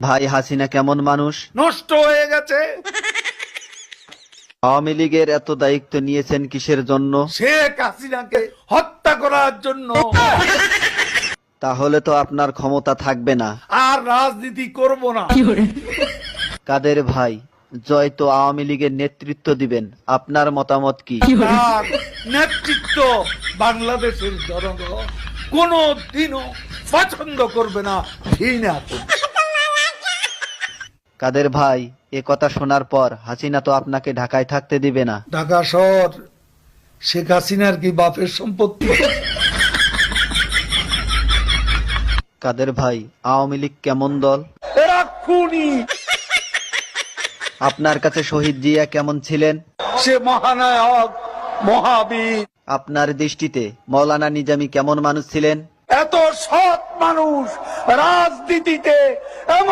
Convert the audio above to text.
ভাই হাসিনা কেমন মানুষ? নষ্ট হয়ে গেছে। আওয়ামী লীগের এত দায়িত্ব নিয়েছেন কিসের জন্য? শেখ হাসিনাকে হত্যা করার জন্য। তাহলে তো আপনার ক্ষমতা থাকবে না। আর রাজনীতি করব না। কাদের ভাই, জয় তো আওয়ামী লীগের নেতৃত্ব দিবেন, আপনার মতামত কি? তার নেতৃত্ব বাংলাদেশের জনগণ কোনো দিনও পছন্দ করবে না, ঘৃণা করবে। কাদের ভাই, এ কথা শোনার পর হাসিনা তো আপনাকে ঢাকায় থাকতে দিবে না। ঢাকা শহর শেখ হাসিনার কি বাপের সম্পত্তি? কাদের ভাই, আওয়ামী লীগ কেমন দল? এরা খুনি। আপনার কাছে শহীদ জিয়া কেমন ছিলেন? সে মহানায়ক, মহাবীর। আপনার দৃষ্টিতে মৌলানা নিজামী কেমন মানুষ ছিলেন? এত সৎ মানুষ রাজনীতিতে এমন